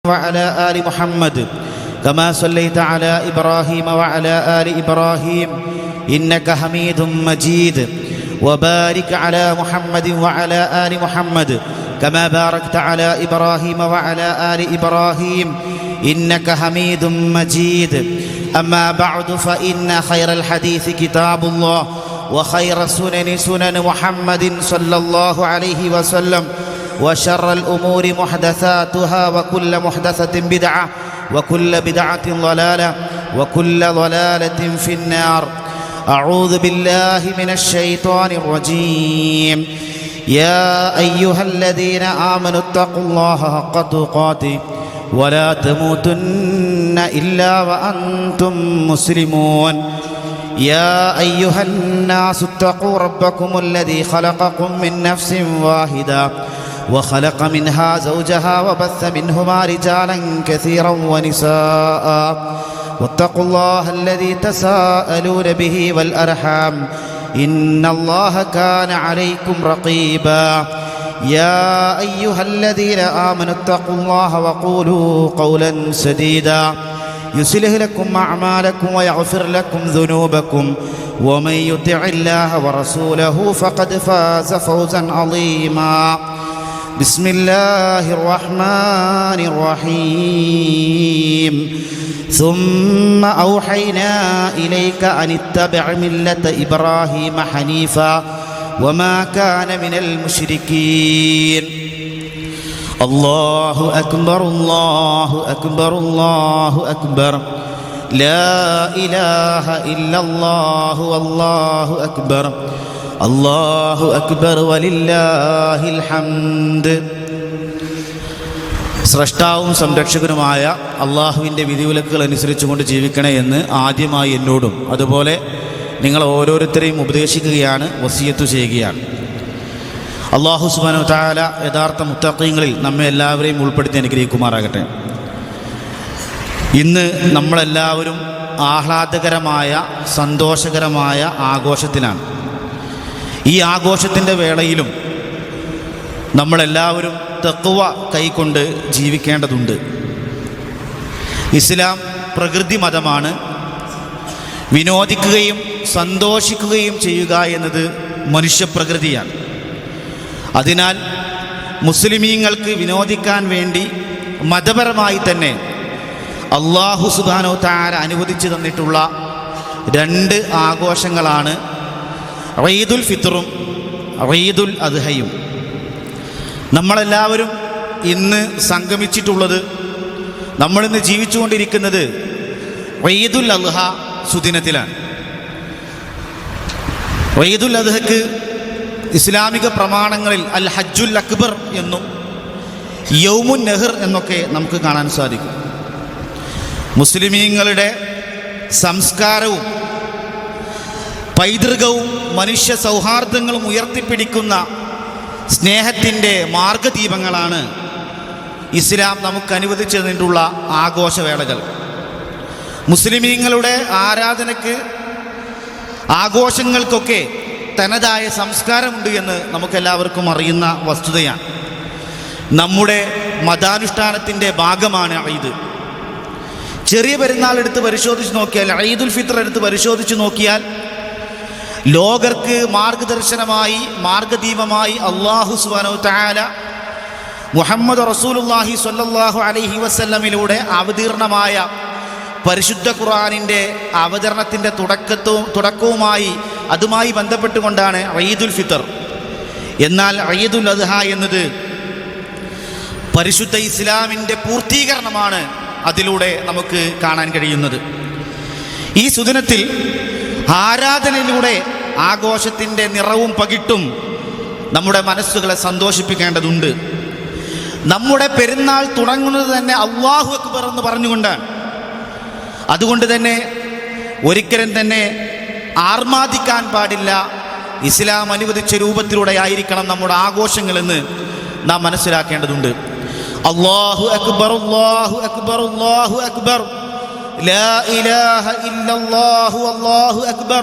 وعلى آل محمد كما صليت على إبراهيم وعلى آل إبراهيم إنك حميد مجيد وبارك على محمد وعلى آل محمد كما باركت على إبراهيم وعلى آل إبراهيم إنك حميد مجيد أما بعد فإن خير الحديث كتاب الله وخير السنن سنن محمد صلى الله عليه وسلم وشر الأمور محدثاتها وكل محدثة بدعة وكل بدعة ضلالة وكل ضلالة في النار. أعوذ بالله من الشيطان الرجيم. يا أيها الذين آمنوا اتقوا الله حق تقاته ولا تموتن إلا وأنتم مسلمون. يا أيها الناس اتقوا ربكم الذي خلقكم من نفس واحدة وخلق منها زوجها وبث منهما رجالا كثيرا ونساء واتقوا الله الذي تساءلون به والأرحام إن الله كان عليكم رقيبا. يا أيها الذين آمنوا اتقوا الله وقولوا قولا سديدا يصلح لكم أعمالكم ويغفر لكم ذنوبكم ومن يطع الله ورسوله فقد فاز فوزا عظيما. بسم الله الرحمن الرحيم. ثم أوحينا إليك أن اتبع ملة إبراهيم حنيفا وما كان من المشركين. الله أكبر الله أكبر الله أكبر لا إله إلا الله والله أكبر അല്ലാഹു അക്ബർ വലില്ലാഹിൽ ഹംദ്. സ്രഷ്ടാവും സംരക്ഷകനുമായ അള്ളാഹുവിൻ്റെ വിധിവിലക്കുകൾ അനുസരിച്ചുകൊണ്ട് ജീവിക്കണേ എന്ന് ആദ്യമായി എന്നോടും അതുപോലെ നിങ്ങൾ ഓരോരുത്തരെയും ഉപദേശിക്കുകയാണ്, വസിയത്ത് ചെയ്യുകയാണ്. അള്ളാഹു സുബ്ഹാനഹു വ തആല യഥാർത്ഥ മുത്തഖീങ്ങളിൽ നമ്മെ എല്ലാവരെയും ഉൾപ്പെടുത്തി അനുഗ്രഹിക്കുമാറാകട്ടെ. ഇന്ന് നമ്മളെല്ലാവരും ആഹ്ലാദകരമായ സന്തോഷകരമായ ആഘോഷത്തിലാണ്. ഈ ആഘോഷത്തിൻ്റെ വേളയിലും നമ്മളെല്ലാവരും തഖ്വ കൈക്കൊണ്ട് ജീവിക്കേണ്ടതുണ്ട്. ഇസ്ലാം പ്രകൃതി മതമാണ്. വിനോദിക്കുകയും സന്തോഷിക്കുകയും ചെയ്യുക എന്നത് മനുഷ്യപ്രകൃതിയാണ്. അതിനാൽ മുസ്ലിമീങ്ങൾക്ക് വിനോദിക്കാൻ വേണ്ടി മതപരമായി തന്നെ അല്ലാഹു സുബ്ഹാനഹു വ തആല അനുവദിച്ചു തന്നിട്ടുള്ള രണ്ട് ആഘോഷങ്ങളാണ് ഈദുൽ ഫിത്റും ഈദുൽ അദ്ഹയും. നമ്മളെല്ലാവരും ഇന്ന് സംഗമിച്ചിട്ടുള്ളത്, നമ്മളിന്ന് ജീവിച്ചുകൊണ്ടിരിക്കുന്നത് ഈദുൽ അദ്ഹ സുദിനത്തിലാണ്. ഈദുൽ അദ്ഹയ്ക്ക് ഇസ്ലാമിക പ്രമാണങ്ങളിൽ അൽ ഹജ്ജുൽ അക്ബർ എന്നും യൗമുൻ നഹർ എന്നൊക്കെ നമുക്ക് കാണാൻ സാധിക്കും. മുസ്ലിമീങ്ങളുടെ സംസ്കാരവും പൈതൃകവും മനുഷ്യ സൗഹാർദ്ദങ്ങളും ഉയർത്തിപ്പിടിക്കുന്ന സ്നേഹത്തിൻ്റെ മാർഗദീപങ്ങളാണ് ഇസ്ലാം നമുക്ക് അനുവദിച്ചു തന്നിട്ടുള്ള ആഘോഷവേളകൾ. മുസ്ലിമീങ്ങളുടെ ആരാധനയ്ക്ക്, ആഘോഷങ്ങൾക്കൊക്കെ തനതായ സംസ്കാരമുണ്ട് എന്ന് നമുക്കെല്ലാവർക്കും അറിയുന്ന വസ്തുതയാണ്. നമ്മുടെ മതാനുഷ്ഠാനത്തിൻ്റെ ഭാഗമാണ് ഈദ്. ചെറിയ പെരുന്നാൾ എടുത്ത് പരിശോധിച്ച് നോക്കിയാൽ, ഈദുൽ ഫിത്ർ എടുത്ത് പരിശോധിച്ച് നോക്കിയാൽ, ലോകർക്ക് മാർഗദർശനമായി മാർഗദീപമായി അല്ലാഹു സുബ്ഹാനഹു വ തആല മുഹമ്മദ് റസൂലുള്ളാഹി സ്വല്ലല്ലാഹു അലൈഹി വസല്ലമിലൂടെ അവതീർണമായ പരിശുദ്ധ ഖുർആനിൻ്റെ അവതരണത്തിൻ്റെ തുടക്കവുമായി അതുമായി ബന്ധപ്പെട്ടുകൊണ്ടാണ് ഈദുൽ ഫിത്ർ. എന്നാൽ ഈദുൽ അദ്ഹ എന്നത് പരിശുദ്ധ ഇസ്ലാമിൻ്റെ പൂർത്തീകരണമാണ് അതിലൂടെ നമുക്ക് കാണാൻ കഴിയുന്നത്. ഈ സുദിനത്തിൽ ആരാധനയിലൂടെ ആഘോഷത്തിൻ്റെ നിറവും പകിട്ടും നമ്മുടെ മനസ്സുകളെ സന്തോഷിപ്പിക്കേണ്ടതുണ്ട്. നമ്മുടെ പെരുന്നാൾ തുടങ്ങുന്നത് തന്നെ അല്ലാഹു അക്ബർ എന്ന് പറഞ്ഞുകൊണ്ടാണ്. അതുകൊണ്ട് തന്നെ ഒരിക്കലും തന്നെ ആർമാദിക്കാൻ പാടില്ല. ഇസ്ലാം അനുവദിച്ച രൂപത്തിലൂടെ ആയിരിക്കണം നമ്മുടെ ആഘോഷങ്ങളെന്ന് നാം മനസ്സിലാക്കേണ്ടതുണ്ട്. അല്ലാഹു അക്ബർ അല്ലാഹു അക്ബർ അല്ലാഹു അക്ബർ ലാ ഇലാഹ ഇല്ലല്ലാഹു അല്ലാഹു അക്ബർ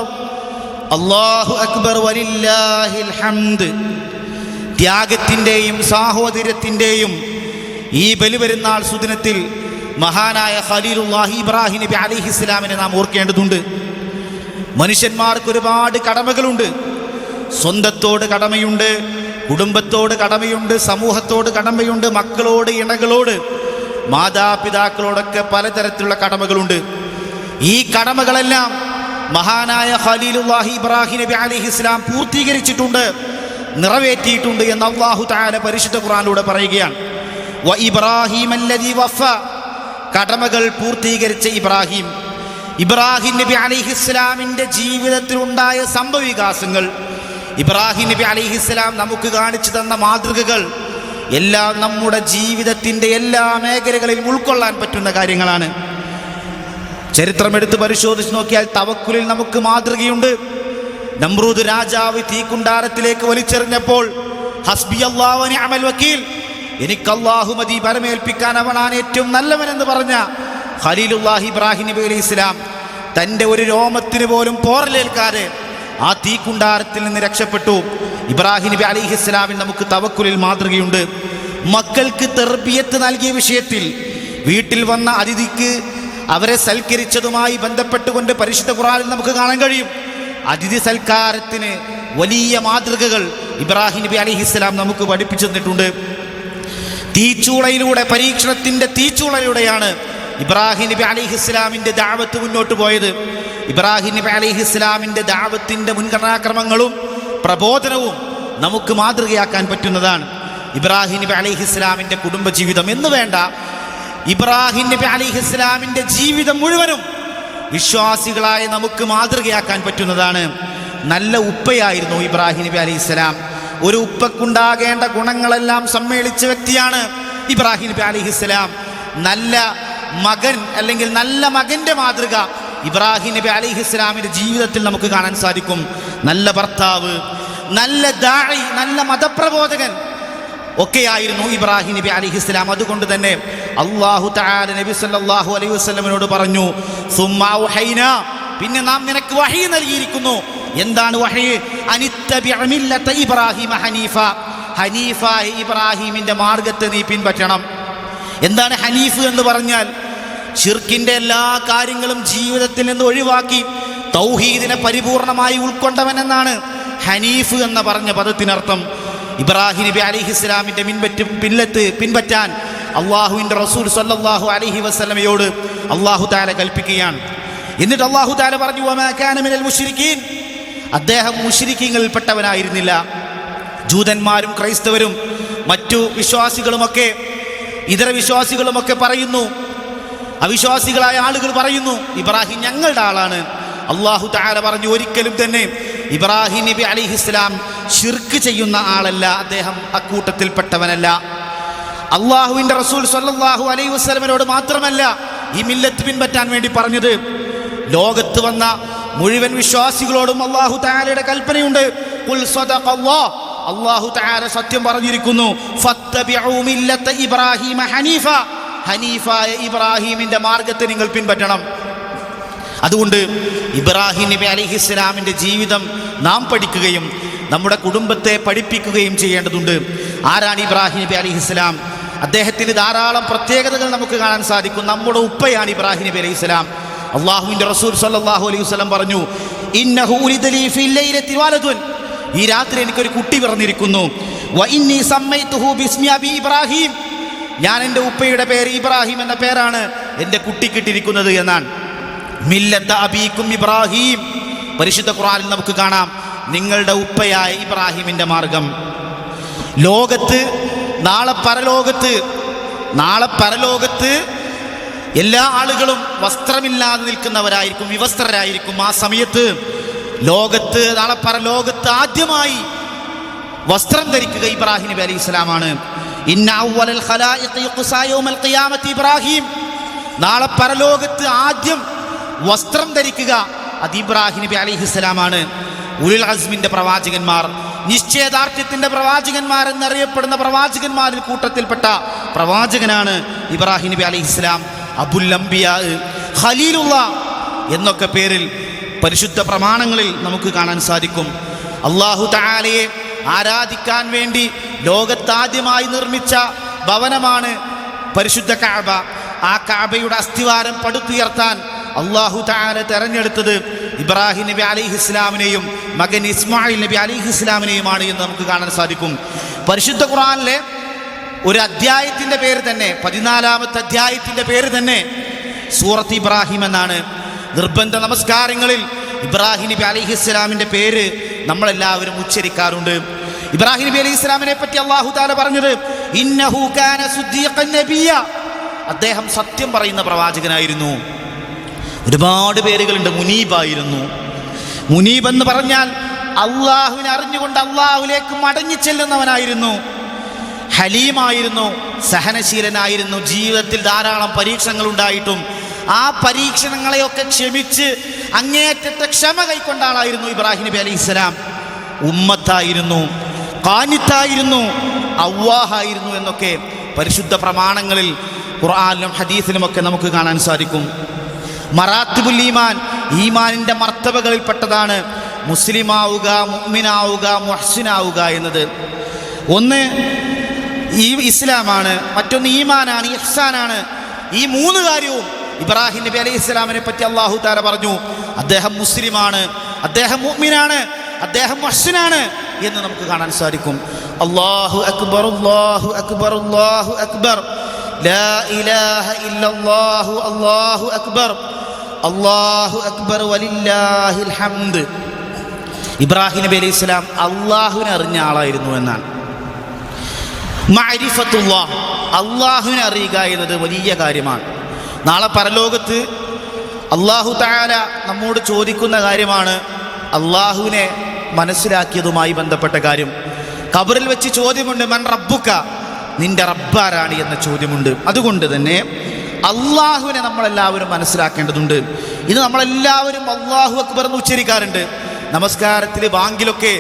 അല്ലാഹു അക്ബർ വലില്ലാഹിൽ ഹംദ്. ത്യാഗത്തിൻ്റെയും സാഹോദര്യത്തിൻ്റെയും ഈ ബലിപെരുന്നാൾ സുദിനത്തിൽ മഹാനായ ഖലീലുല്ലാഹി ഇബ്രാഹിം നബി അലൈഹിസ്സലാമിനെ നാം ഓർക്കേണ്ടതുണ്ട്. മനുഷ്യന്മാർക്ക് ഒരുപാട് കടമകളുണ്ട്. സ്വന്തത്തോട് കടമയുണ്ട്, കുടുംബത്തോട് കടമയുണ്ട്, സമൂഹത്തോട് കടമയുണ്ട്, മക്കളോട്, ഇണകളോട്, മാതാപിതാക്കളോടൊക്കെ പലതരത്തിലുള്ള കടമകളുണ്ട്. ഈ കടമകളെല്ലാം മഹാനായ ഖലീലുല്ലാഹി ഇബ്രാഹിം നബി അലൈഹിസ്സലാം പൂർത്തീകരിച്ചിട്ടുണ്ട്, നിറവേറ്റിയിട്ടുണ്ട് എന്ന് അല്ലാഹു തആല പരിശുദ്ധ ഖുർആനിലൂടെ പറയുകയാണ്. വ ഇബ്രാഹിം അല്ലദീ വഫ, കടമകൾ പൂർത്തീകരിച്ച ഇബ്രാഹിം നബി അലൈഹിസ്സലാമിൻ്റെ ജീവിതത്തിലുണ്ടായ സംഭവവികാസങ്ങൾ, ഇബ്രാഹിം നബി അലൈഹിസ്സലാം നമുക്ക് കാണിച്ചു തന്ന മാതൃകകൾ എല്ലാം നമ്മുടെ ജീവിതത്തിൻ്റെ എല്ലാ മേഖലകളിലും ഉൾക്കൊള്ളാൻ പറ്റുന്ന കാര്യങ്ങളാണ്. ചരിത്രമെടുത്ത് പരിശോധിച്ച് നോക്കിയാൽ തവക്കുലിൽ നമുക്ക് മാതൃകയുണ്ട്. നമ്രൂദ് രാജാവ് തീക്കുണ്ടാരത്തിലേക്ക് വലിച്ചെറിഞ്ഞപ്പോൾ ഹസ്ബി അല്ലാഹു വ നിഅമൽ വക്കീൽ, എനിക്ക് അല്ലാഹു മതി, പരമേൽപ്പിക്കാൻ അവനാണ് ഏറ്റവും നല്ലവനെന്ന് പറഞ്ഞ ഖലീലുല്ലാഹി ഇബ്രാഹിം നബി അലൈഹിസ്സലാം തൻ്റെ ഒരു രോമത്തിന് പോലും പോറലേൽക്കാതെ ആ തീക്കുണ്ടാരത്തിൽ നിന്ന് രക്ഷപ്പെട്ടു. ഇബ്രാഹിം നബി അലൈഹിസ്സലാമിന് നമുക്ക് തവക്കുലിൽ മാതൃകയുണ്ട്. മക്കൾക്ക് തർബിയത്ത് നൽകിയ വിഷയത്തിൽ വീട്ടിൽ വന്ന അതിഥിക്ക് അവരെ സൽക്കരിച്ചതുമായി ബന്ധപ്പെട്ടുകൊണ്ട് പരിശുദ്ധ ഖുർആനിൽ നമുക്ക് കാണാൻ കഴിയും. അതിഥി സൽക്കാരത്തിന് വലിയ മാതൃകകൾ ഇബ്രാഹിം നബി അലൈഹിസ്സലാം നമുക്ക് പഠിപ്പിച്ചു തന്നിട്ടുണ്ട്. തീച്ചൂളയിലൂടെ, പരീക്ഷണത്തിൻ്റെ തീച്ചൂളയിലൂടെയാണ് ഇബ്രാഹിം നബി അലൈഹിസ്സലാമിൻ്റെ ദഅവത്ത് മുന്നോട്ട് പോയത്. ഇബ്രാഹിം നബി അലൈഹിസ്സലാമിൻ്റെ ദഅവത്തിൻ്റെ മുൻഗണനാക്രമങ്ങളും പ്രബോധനവും നമുക്ക് മാതൃകയാക്കാൻ പറ്റുന്നതാണ്. ഇബ്രാഹിം നബി അലൈഹിസ്സലാമിൻ്റെ കുടുംബജീവിതം എന്ന് വേണ്ട, ഇബ്രാഹിം നബി അലൈഹിസ്സലാമിൻ്റെ ജീവിതം മുഴുവനും വിശ്വാസികളായ നമുക്ക് മാതൃകയാക്കാൻ പറ്റുന്നതാണ്. നല്ല ഉപ്പയായിരുന്നു ഇബ്രാഹിം നബി അലൈഹിസ്സലാം. ഒരു ഉപ്പക്കുണ്ടാകേണ്ട ഗുണങ്ങളെല്ലാം സമ്മേളിച്ച വ്യക്തിയാണ് ഇബ്രാഹിം നബി അലൈഹിസ്സലാം. നല്ല മകൻ അല്ലെങ്കിൽ നല്ല മകൻ്റെ മാതൃക ഇബ്രാഹിം നബി അലൈഹിസ്സലാമിൻ്റെ ജീവിതത്തിൽ നമുക്ക് കാണാൻ സാധിക്കും. നല്ല ഭർത്താവ്, നല്ല ദാഇ, നല്ല മതപ്രബോധകൻ ഒക്കെയായിരുന്നു ഇബ്രാഹിം നബി അലൈഹിസ്സലാം. അതുകൊണ്ട് തന്നെ അല്ലാഹു തആല നബി സല്ലല്ലാഹു അലൈഹി വസല്ലമയോട് പറഞ്ഞു, സുമ്മാ വഹൈനാ, പിന്നെ നാം നിനക്ക് വഹി നൽകിയിരിക്കുന്നു. എന്താണ് വഹി? അനിത്തബിഅ മില്ലത ഇബ്രാഹിമ ഹനീഫ, ഹനീഫായ ഇബ്രാഹിമിൻ്റെ മാർഗത്തെ നീ പിൻപറ്റണം. എന്താണ് ഹനീഫ് എന്ന് പറഞ്ഞാൽ? ശിർക്കിൻ്റെ എല്ലാ കാര്യങ്ങളും ജീവിതത്തിൽ നിന്ന് ഒഴിവാക്കി തൗഹീദിനെ പരിപൂർണമായി ഉൾക്കൊണ്ടവൻ എന്നാണ് ഹനീഫ് എന്ന പറഞ്ഞ പദത്തിനർത്ഥം. ഇബ്രാഹിം നബി അലൈഹിസ്സലാമിൻ്റെ പിൻപറ്റാൻ അള്ളാഹുവിൻ്റെ റസൂൽ സല്ലല്ലാഹു അലൈഹി വസല്ലമയോട് അള്ളാഹു തആല കൽപ്പിക്കുകയാണ്. എന്നിട്ട് അള്ളാഹു തആല പറഞ്ഞു, വമാ കാന മിനൽ മുശ്രിക്കീൻ, അദ്ദേഹം മുശ്രിക്കീങ്ങളിൽപ്പെട്ടവനായിരുന്നില്ല. ജൂതന്മാരും ക്രൈസ്തവരും മറ്റു വിശ്വാസികളുമൊക്കെ, ഇതര വിശ്വാസികളുമൊക്കെ പറയുന്നു, അവിശ്വാസികളായ ആളുകൾ പറയുന്നു, ഇബ്രാഹിം ഞങ്ങളുടെ ആളാണ്. അള്ളാഹു തആല പറഞ്ഞു, ഒരിക്കലും തന്നെ ഇബ്രാഹിം നബി അലൈഹിസ്സലാം ശിർക്ക് ചെയ്യുന്ന ആളല്ല, അദ്ദേഹം അക്കൂട്ടത്തിൽപ്പെട്ടവനല്ല. അള്ളാഹുവിൻ്റെ റസൂൽ സല്ലല്ലാഹു അലൈഹി വസല്ലമയോട് മാത്രമല്ല ഈ മില്ലത്ത് പിൻപറ്റാൻ വേണ്ടി പറഞ്ഞത്, ലോകത്ത് വന്ന മുഴുവൻ വിശ്വാസികളോടും അള്ളാഹു തആലയുടെ കൽപ്പനയുണ്ട്. ഖുൽ സദഖല്ലാഹ്, അള്ളാഹു തആല സത്യം പറഞ്ഞിരിക്കുന്നു. ഫത്തബിഉ മില്ലത ഇബ്രാഹിമ ഹനീഫ, ഹനീഫായ ഇബ്രാഹിമിൻ്റെ മാർഗത്തെ നിങ്ങൾ പിൻപറ്റണം. അതുകൊണ്ട് ഇബ്രാഹിം നബി അലൈഹിസ്സലാമിൻ്റെ ജീവിതം നാം പഠിക്കുകയും നമ്മുടെ കുടുംബത്തെ പഠിപ്പിക്കുകയും ചെയ്യേണ്ടതുണ്ട്. ആരാണ് ഇബ്രാഹിം നബി അലൈഹിസ്സലാം? അദ്ദേഹത്തിന് ധാരാളം പ്രത്യേകതകൾ നമുക്ക് കാണാൻ സാധിക്കും. നമ്മുടെ ഉപ്പയാണ് ഇബ്രാഹിം നബി അലൈഹിസ്സലാം. അള്ളാഹുവിൻ്റെ റസൂൽ സല്ലല്ലാഹു അലൈഹി വസല്ലം പറഞ്ഞു, ഇന്നഹു ഉലിദ ലീ ഫീ ലൈലത്തി വലദുൻ, ഈ രാത്രി എനിക്കൊരു കുട്ടി പിറന്നിരിക്കുന്നു. വ ഇന്നി സമ്മൈതുഹു ബിസ്മി അബി ഇബ്രാഹിം, ഞാൻ എൻ്റെ ഉപ്പയുടെ പേര് ഇബ്രാഹിം എന്ന പേരാണ് എൻ്റെ കുട്ടിക്കിട്ടിരിക്കുന്നത് എന്നാണ്. മില്ലത്ത അബീക്കും ഇബ്രാഹിം, പരിശുദ്ധ ഖുർആനിൽ നമുക്ക് കാണാം നിങ്ങളുടെ ഉപ്പയായ ഇബ്രാഹിമിൻ്റെ മാർഗം. ലോകത്ത് നാളെ പരലോകത്ത് എല്ലാ ആളുകളും വസ്ത്രമില്ലാതെ നിൽക്കുന്നവരായിരിക്കും, വിവസ്ത്രരായിരിക്കും. ആ സമയത്ത് ലോകത്ത്, നാളെ പരലോകത്ത് ആദ്യമായി വസ്ത്രം ധരിക്കുക ഇബ്രാഹിം നബി അലൈഹി സ്വലാമാണ്. ഇന്ന അവ്വലൽ ഖലായിഖി യുഖ്സാ യൗമൽ ഖിയാമത്തി ഇബ്രാഹിം, നാളെ പരലോകത്ത് ആദ്യം വസ്ത്രം ധരിക്കുക അത് ഇബ്രാഹിം നബി അലൈഹിസ്സലാമാണ്. ഉലുൽ അസ്മിൻ്റെ പ്രവാചകന്മാർ, നിശ്ചയദാർഢ്യത്തിൻ്റെ പ്രവാചകന്മാർ എന്നറിയപ്പെടുന്ന പ്രവാചകന്മാരിൽ കൂട്ടത്തിൽപ്പെട്ട പ്രവാചകനാണ് ഇബ്രാഹിം നബി അലൈഹിസ്സലാം. അബുൽ അംബിയാ, ഖലീലുല്ലാഹ് എന്നൊക്കെ പേരിൽ പരിശുദ്ധ പ്രമാണങ്ങളിൽ നമുക്ക് കാണാൻ സാധിക്കും. അല്ലാഹു തആലയെ ആരാധിക്കാൻ വേണ്ടി ലോകത്താദ്യമായി നിർമ്മിച്ച ഭവനമാണ് പരിശുദ്ധ കഅബ, ആ കഅബയുടെ അസ്ഥിവാരം പടുത്തുയർത്താൻ അല്ലാഹു തആല തെരഞ്ഞെടുത്തത് ഇബ്രാഹിം നബി അലൈഹിസ്സലാമിനെയും മകൻ ഇസ്മായിൽ നബി അലൈഹിസ്സലാമിനെയുമാണ് എന്ന് നമുക്ക് കാണാൻ സാധിക്കും. പരിശുദ്ധ ഖുർആനിലെ ഒരു അധ്യായത്തിൻ്റെ പേര് തന്നെ, 14-ാമത്തെ അധ്യായത്തിൻ്റെ പേര് തന്നെ സൂറത്ത് ഇബ്രാഹിം എന്നാണ്. നിർബന്ധ നമസ്കാരങ്ങളിൽ ഇബ്രാഹിം നബി അലൈഹിസ്സലാമിൻ്റെ പേര് നമ്മളെല്ലാവരും ഉച്ചരിക്കാറുണ്ട്. ഇബ്രാഹിം നബി അലൈഹിസ്സലാമിനെ പറ്റി അല്ലാഹു തആല പറഞ്ഞത് ഇന്നഹു കാന സുദ്ദീഖൻ നബിയ്യ, അദ്ദേഹം സത്യം പറയുന്ന പ്രവാചകനായിരുന്നു. ഒരുപാട് പേരുകളുണ്ട്. മുനീബായിരുന്നു. മുനീബ് എന്ന് പറഞ്ഞാൽ അള്ളാഹുവിനെ അറിഞ്ഞുകൊണ്ട് അള്ളാഹുവിലേക്ക് മടങ്ങി ചെല്ലുന്നവനായിരുന്നു. ഹലീമായിരുന്നു, സഹനശീലനായിരുന്നു. ജീവിതത്തിൽ ധാരാളം പരീക്ഷണങ്ങൾ ഉണ്ടായിട്ടും ആ പരീക്ഷണങ്ങളെയൊക്കെ ക്ഷമിച്ച് അങ്ങേയറ്റത്തെ ക്ഷമ കൈക്കൊണ്ട ആളായിരുന്നു ഇബ്രാഹിം നബി അലൈഹിസ്സലാം. ഉമ്മത്തായിരുന്നു, ഖാനിത്തായിരുന്നു, അവ്വാഹായിരുന്നു എന്നൊക്കെ പരിശുദ്ധ പ്രമാണങ്ങളിൽ ഖുർആനിലും ഹദീസിലുമൊക്കെ നമുക്ക് കാണാൻ സാധിക്കും. മറാത്തിബുൽ ഈമാൻ, ഈമാനിൻ്റെ മർത്തബകളിൽപ്പെട്ടതാണ് മുസ്ലിമാവുക, മുഅ്മിനാവുക, മുഹ്സിനാവുക എന്നത്. ഒന്ന് ഈ ഇസ്ലാമാണ്, മറ്റൊന്ന് ഈമാനാണ്, ഇഹ്സാനാണ്. ഈ മൂന്ന് കാര്യവും ഇബ്രാഹിം നബി അലൈഹിസ്സലാമിനെ പറ്റി അല്ലാഹു തആല പറഞ്ഞു. അദ്ദേഹം മുസ്ലിമാണ്, അദ്ദേഹം മുഅ്മിനാണ്, അദ്ദേഹം മുഹ്സിനാണ് എന്ന് നമുക്ക് കാണാൻ സാധിക്കും. അല്ലാഹു അക്ബർ, അല്ലാഹു അക്ബർ, അല്ലാഹു അക്ബർ, ലാ ഇലാഹ ഇല്ലല്ലാഹു, അല്ലാഹു അക്ബർ, അല്ലാഹു അക്ബർ വലില്ലാഹിൽ ഹംദ്. ഇബ്രാഹിം നബി അലൈഹിസ്സലാം അള്ളാഹുവിനെ അറിഞ്ഞ ആളായിരുന്നു എന്നാണ്. മഅരിഫത്തുല്ലാഹ്, അള്ളാഹുവിനെ അറിയുക എന്നത് വലിയ കാര്യമാണ്. നാളെ പരലോകത്ത് അല്ലാഹു തആല നമ്മോട് ചോദിക്കുന്ന കാര്യമാണ് അള്ളാഹുവിനെ മനസ്സിലാക്കിയതുമായി ബന്ധപ്പെട്ട കാര്യം. ഖബറിൽ വെച്ച് ചോദ്യമുണ്ട്, മൻ റബ്ബുക, നിന്റെ റബ്ബാരാണ് എന്ന ചോദ്യമുണ്ട്. അതുകൊണ്ട് തന്നെ അള്ളാഹുവിനെ നമ്മളെല്ലാവരും മനസ്സിലാക്കേണ്ടതുണ്ട്. ഇത് നമ്മളെല്ലാവരും അല്ലാഹു അക്ബർ എന്ന് ഉച്ചരിക്കാറുണ്ട്. നമസ്കാരത്തിൽ, ബാങ്കിലൊക്കെ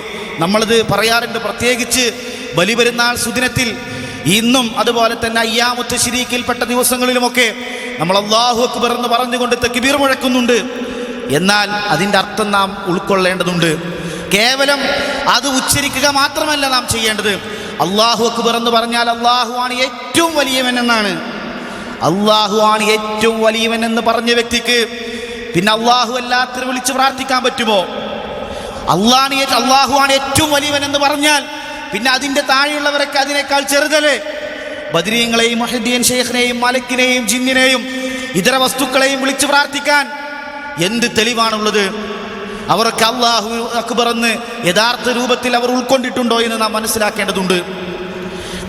നമ്മളത് പറയാറുണ്ട്. പ്രത്യേകിച്ച് ബലിപെരുന്നാൾ സുദിനത്തിൽ, ഇന്നും അതുപോലെ തന്നെ അയ്യാമുത്ത് ശരീക്കിൽപ്പെട്ട ദിവസങ്ങളിലുമൊക്കെ നമ്മൾ അല്ലാഹു അക്ബർ എന്ന് പറഞ്ഞുകൊണ്ട് തക്ബീർ മുഴക്കുന്നുണ്ട്. എന്നാൽ അതിൻ്റെ അർത്ഥം നാം ഉൾക്കൊള്ളേണ്ടതുണ്ട്. കേവലം അത് ഉച്ചരിക്കുക മാത്രമല്ല നാം ചെയ്യേണ്ടത്. അല്ലാഹു അക്ബർ എന്ന് പറഞ്ഞാൽ അല്ലാഹു ആണ് ഏറ്റവും വലിയവൻ എന്നാണ്. അല്ലാഹു ആണ് ഏറ്റവും വലിയവൻ എന്ന് പറഞ്ഞ വ്യക്തിക്ക് പിന്നെ അല്ലാഹു അല്ലാത്തവരെ വിളിച്ച് പ്രാർത്ഥിക്കാൻ പറ്റുമോ? അല്ലാഹു ആണ് ഏറ്റവും വലിയവൻ എന്ന് പറഞ്ഞാൽ പിന്നെ അതിൻ്റെ താഴെയുള്ളവരൊക്കെ അതിനേക്കാൾ ചെറുതല്ലേ? ബദരീങ്ങളെയും മുഹദ്ദീൻ ഷെയ്ഖിനെയും മലക്കിനെയും ജിന്നിനെയും ഇതര വസ്തുക്കളെയും വിളിച്ച് പ്രാർത്ഥിക്കാൻ എന്ത് തെളിവാണുള്ളത്? അവർക്ക് അല്ലാഹു അക്ബർ എന്ന് യഥാർത്ഥ രൂപത്തിൽ അവർ ഉൾക്കൊണ്ടിട്ടുണ്ടോ എന്ന് നാം മനസ്സിലാക്കേണ്ടതുണ്ട്.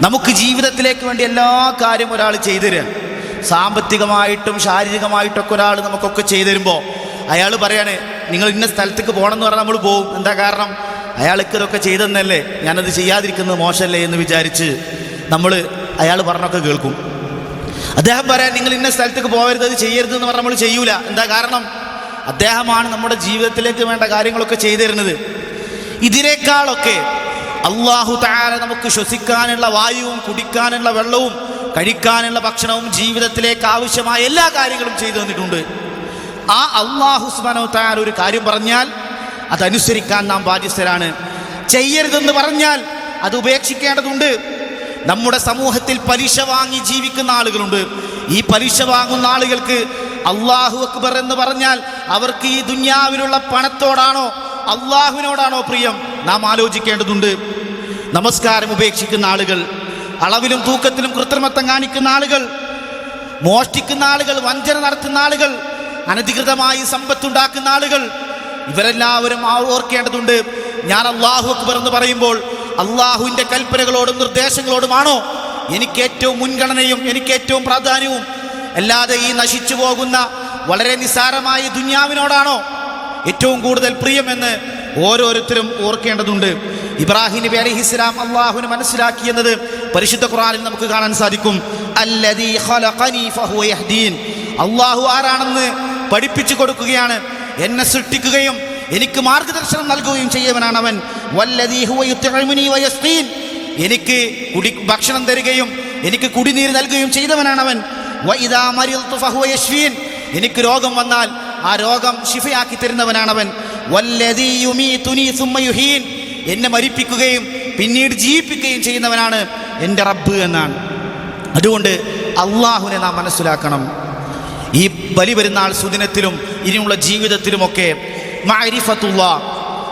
നമുക്ക് ജീവിതത്തിലേക്ക് വേണ്ടി എല്ലാ കാര്യവും ഒരാൾ ചെയ്തു തരാൻ, സാമ്പത്തികമായിട്ടും ശാരീരികമായിട്ടൊക്കെ ഒരാൾ നമുക്കൊക്കെ ചെയ്തു തരുമ്പോൾ അയാൾ പറയാണ് നിങ്ങൾ ഇന്ന സ്ഥലത്തേക്ക് പോകണമെന്ന് പറഞ്ഞാൽ നമ്മൾ പോകും. എന്താ കാരണം? അയാൾക്ക് ഇതൊക്കെ ചെയ്തെന്നല്ലേ, ഞാനത് ചെയ്യാതിരിക്കുന്നത് മോശമല്ലേ എന്ന് വിചാരിച്ച് നമ്മൾ അയാൾ പറഞ്ഞൊക്കെ കേൾക്കും. അദ്ദേഹം പറയാൻ നിങ്ങൾ ഇന്ന സ്ഥലത്തേക്ക് പോകരുത്, അത് ചെയ്യരുത് എന്ന് പറഞ്ഞാൽ നമ്മൾ ചെയ്യൂല. എന്താ കാരണം? അദ്ദേഹമാണ് നമ്മുടെ ജീവിതത്തിലേക്ക് വേണ്ട കാര്യങ്ങളൊക്കെ ചെയ്തു തരുന്നത്. ഇതിനേക്കാളൊക്കെ അല്ലാഹു തആല നമുക്ക് ശ്വസിക്കാനുള്ള വായുവും കുടിക്കാനുള്ള വെള്ളവും കഴിക്കാനുള്ള ഭക്ഷണവും ജീവിതത്തിലേക്ക് ആവശ്യമായ എല്ലാ കാര്യങ്ങളും ചെയ്തു തന്നിട്ടുണ്ട്. ആ അല്ലാഹു സുബ്ഹാനഹു വ തആല ഒരു കാര്യം പറഞ്ഞാൽ അതനുസരിക്കാൻ നാം ബാധ്യസ്ഥരാണ്. ചെയ്യരുതെന്ന് പറഞ്ഞാൽ അത് ഉപേക്ഷിക്കേണ്ടതുണ്ട്. നമ്മുടെ സമൂഹത്തിൽ പലിശ വാങ്ങി ജീവിക്കുന്ന ആളുകളുണ്ട്. ഈ പലിശ വാങ്ങുന്ന ആളുകൾക്ക് അല്ലാഹു അക്ബർ എന്ന് പറഞ്ഞാൽ അവർക്ക് ഈ ദുനിയാവിലുള്ള പണത്തോടാണോ അള്ളാഹുവിനോടാണോ പ്രിയം? നാം ആലോചിക്കേണ്ടതുണ്ട്. നമസ്കാരം ഉപേക്ഷിക്കുന്ന ആളുകൾ, അളവിലും തൂക്കത്തിലും കൃത്രിമത്വം കാണിക്കുന്ന ആളുകൾ, മോഷ്ടിക്കുന്ന ആളുകൾ, വഞ്ചന നടത്തുന്ന ആളുകൾ, അനധികൃതമായി സമ്പത്തുണ്ടാക്കുന്ന ആളുകൾ, ഇവരെല്ലാവരും ഓർക്കേണ്ടതുണ്ട്. ഞാൻ അല്ലാഹു അക്ബർ എന്ന് പറയുമ്പോൾ അള്ളാഹുവിൻ്റെ കൽപ്പനകളോടും നിർദ്ദേശങ്ങളോടുമാണോ എനിക്ക് ഏറ്റവും മുൻഗണനയും എനിക്ക് ഏറ്റവും പ്രാധാന്യവും, അല്ലാതെ ഈ നശിച്ചു പോകുന്ന വളരെ നിസ്സാരമായ ദുനിയാവിനോടാണോ ഏറ്റവും കൂടുതൽ പ്രിയമെന്ന് ഓരോരുത്തരും ഓർക്കേണ്ടതുണ്ട്. ഇബ്രാഹിം നബി അലൈഹിസ്സലാം അള്ളാഹുവിനെ മനസ്സിലാക്കിയെന്നത് പരിശുദ്ധ ഖുർആനിൽ നമുക്ക് കാണാൻ സാധിക്കും. അല്ലദീ ഖലഖനി ഫഹുവ യഹ്ദീൻ, അള്ളാഹു ആരാണെന്ന് പഠിപ്പിച്ചു കൊടുക്കുകയാണ്. എന്നെ സൃഷ്ടിക്കുകയും എനിക്ക് മാർഗദർശനം നൽകുകയും ചെയ്യുന്നവനാണ് അവൻ. വല്ലദീ ഹുവ യുത്ഇമുനി വയസ്ഖീൻ, എനിക്ക് ഭക്ഷണം തരികയും എനിക്ക് കുടിനീര് നൽകുകയും ചെയ്തവനാണ് അവൻ. വഇദാ മരിൽതു ഫഹുവ യശ്ഫീൻ, എനിക്ക് രോഗം വന്നാൽ ആ രോഗം ശിഫയാക്കി തരുന്നവനാണവൻ. വല്ലദീ യുമീതുനി സുമ്മ യുഹീൻ, എന്നെ മരിപ്പിക്കുകയും പിന്നീട് ജീവിപ്പിക്കുകയും ചെയ്യുന്നവനാണ് എൻ്റെ റബ്ബ് എന്നാണ്. അതുകൊണ്ട് അള്ളാഹുവിനെ നാം മനസ്സിലാക്കണം. ഈ ബലി പെരുന്നാൾ സുദിനത്തിലും ഇനിയുള്ള ജീവിതത്തിലുമൊക്കെ മഅരിഫത്തുല്ലാഹ്,